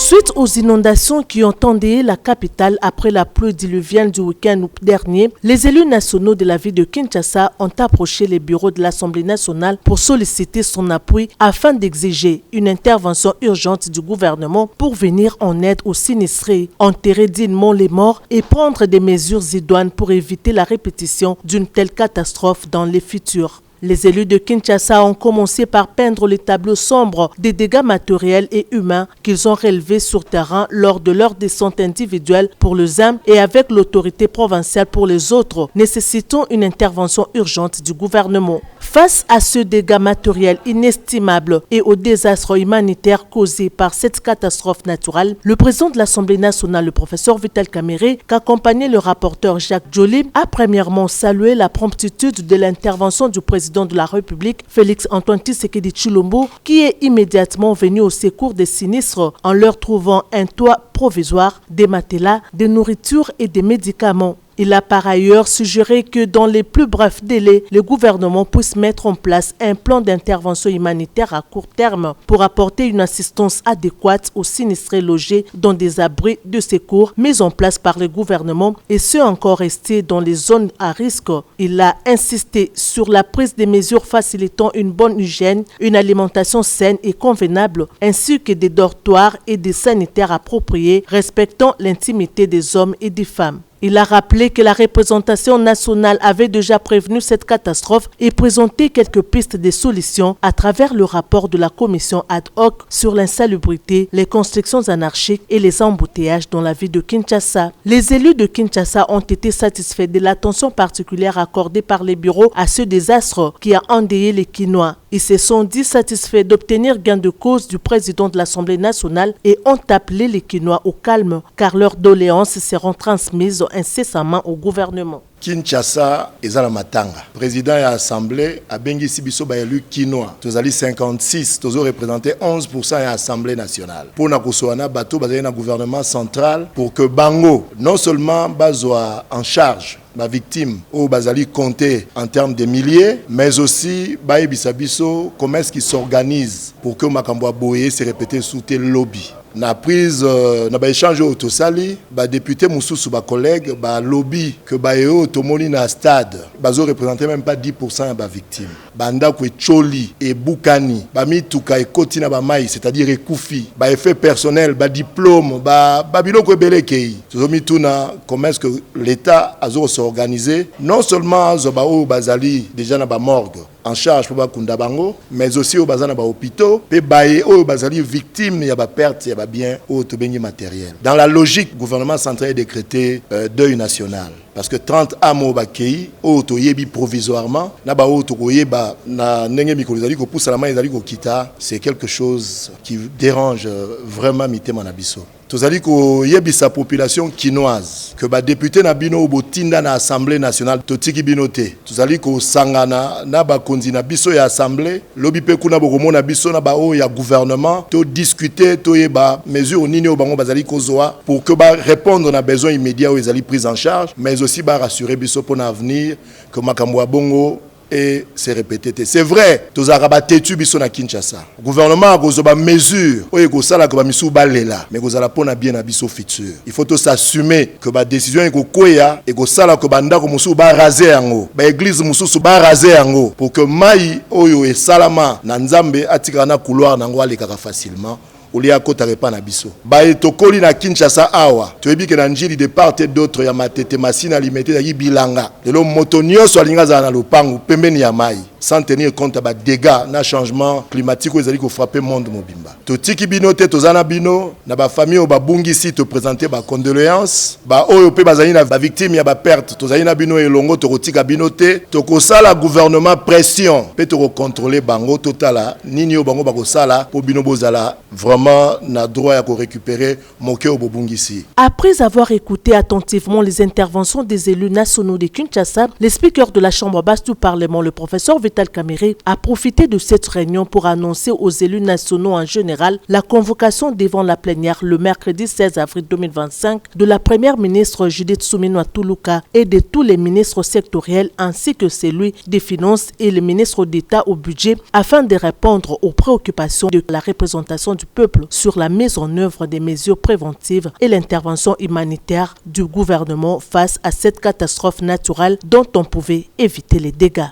Suite aux inondations qui ont endeuillé la capitale après la pluie diluvienne du week-end dernier, les élus nationaux de la ville de Kinshasa ont approché les bureaux de l'Assemblée nationale pour solliciter son appui afin d'exiger une intervention urgente du gouvernement pour venir en aide aux sinistrés, enterrer dignement les morts et prendre des mesures idoines pour éviter la répétition d'une telle catastrophe dans les futurs. Les élus de Kinshasa ont commencé par peindre les tableaux sombres des dégâts matériels et humains qu'ils ont relevés sur terrain lors de leur descente individuelle pour le ZAM et avec l'autorité provinciale pour les autres, nécessitant une intervention urgente du gouvernement. Face à ce dégât matériel inestimable et au désastre humanitaire causé par cette catastrophe naturelle, le président de l'Assemblée nationale, le professeur Vital Kamerhe, qu'accompagnait le rapporteur Jacques Joly, a premièrement salué la promptitude de l'intervention du président de la République, Félix Antoine Tshisekedi Tshilombo, qui est immédiatement venu au secours des sinistres en leur trouvant un toit provisoire, des matelas, des nourritures et des médicaments. Il a par ailleurs suggéré que dans les plus brefs délais, le gouvernement puisse mettre en place un plan d'intervention humanitaire à court terme pour apporter une assistance adéquate aux sinistrés logés dans des abris de secours mis en place par le gouvernement et ceux encore restés dans les zones à risque. Il a insisté sur la prise des mesures facilitant une bonne hygiène, une alimentation saine et convenable, ainsi que des dortoirs et des sanitaires appropriés respectant l'intimité des hommes et des femmes. Il a rappelé que la représentation nationale avait déjà prévenu cette catastrophe et présenté quelques pistes de solutions à travers le rapport de la commission ad hoc sur l'insalubrité, les constructions anarchiques et les embouteillages dans la ville de Kinshasa. Les élus de Kinshasa ont été satisfaits de l'attention particulière accordée par les bureaux à ce désastre qui a endeuillé les Kinois. Ils se sont dit satisfaits d'obtenir gain de cause du président de l'Assemblée nationale et ont appelé les Kinois au calme car leurs doléances seront transmises incessamment au gouvernement. Kinshasa ezala matanga. Président de l'Assemblée a bengi sibiso ba élu Kinois. Tozali 56, tozo représenté 11% de l'Assemblée nationale. Pour na kosoana bato bazali na gouvernement central pour que bango non seulement bazwa en charge ma victime ou bazali compté en termes de milliers, mais aussi baebisa biso comment est-ce qu'ils s'organisent pour que makambo boye se répéter sous tes lobby. Na prise na ba échange auto sali ba député mususu ba collègue ba lobby que ba eo tomoni na stade bazo représenter même pas 10% ya ba victime banda ko choli et bukani ba mituka e koti na ba mai c'est-à-dire ekufi ba effet personnel ba diplôme ba biloko ebele kei tozomi tuna comment est-ce que l'état azo s'organiser non seulement zo ba o bazali déjà na ba morgue en charge pour bakunda bango mais aussi au bazana ba hôpitaux pe baye o bazali victime ya ba perte ya ba bien au tobengi matériel. Dans la logique, le gouvernement central a décrété deuil national parce que 30 amo bakei o to yebi provisoirement na ba o to yeba na ndenge mikolo zali ko poussa la main zali ko kita, c'est quelque chose qui dérange vraiment mitema na biso. Tozali ko yebisa population kinoise que ba député na bino botinda na assemblée nationale totiki binote tozali ko sangana na ba konzi na biso ya assemblée lobi pe kuna bokomona biso na ba o ya gouvernement to discuter to yeba mesure nini o bango bazali ko zoa pour que ba répondre na besoin immédiat ou ezali prise en charge mais aussi ba rassurer biso pour l'avenir que makambo ya bongo et c'est répété. C'est vrai, tous arabes têtu biso na Kinshasa. Gouvernement a gozoba mesure, oye ko sala ko ba misu balela, mais ko zala pona bien na biso futur. Il faut s'assumer que ba décision e ko koya et ko sala ko banda ko musu ba raser yango. Ba église musu ba raser yango pour que mai oyo e salama na nzambe atika na couloir nango alekaka facilement. Olia kota repa na biso. Ba etokoli na Kinshasa awa. Toyebi ke na njili de part et d'autre ya matete masina limité ya bilanga. Lelo moto nyonso alinga za na lopangu pembeni ya mai. Sans tenir compte ba dégâts na changement climatique ezali ko frapper monde mobimba. Totiki bino te tozana bino na ba famille o ba bungisi te présenter ba condoléances. Ba oyo pe bazali na ba victime ya ba perte tozali na bino elongo to kotika bino te. Tokosala gouvernement pression pe to contrôler bango totala nini o bango ba kosala po bino bozala vraiment na droit à récupérer moke o bobungisi. Après avoir écouté attentivement les interventions des élus nationaux de Kinshasa, le speaker de la chambre basse du Parlement, le professeur Vital Kamerhe a profité de cette réunion pour annoncer aux élus nationaux en général la convocation devant la plénière le mercredi 16 avril 2025 de la première ministre Judith Suminwa Tuluka et de tous les ministres sectoriels ainsi que celui des Finances et le ministre d'État au budget afin de répondre aux préoccupations de la représentation du peuple sur la mise en œuvre des mesures préventives et l'intervention humanitaire du gouvernement face à cette catastrophe naturelle dont on pouvait éviter les dégâts.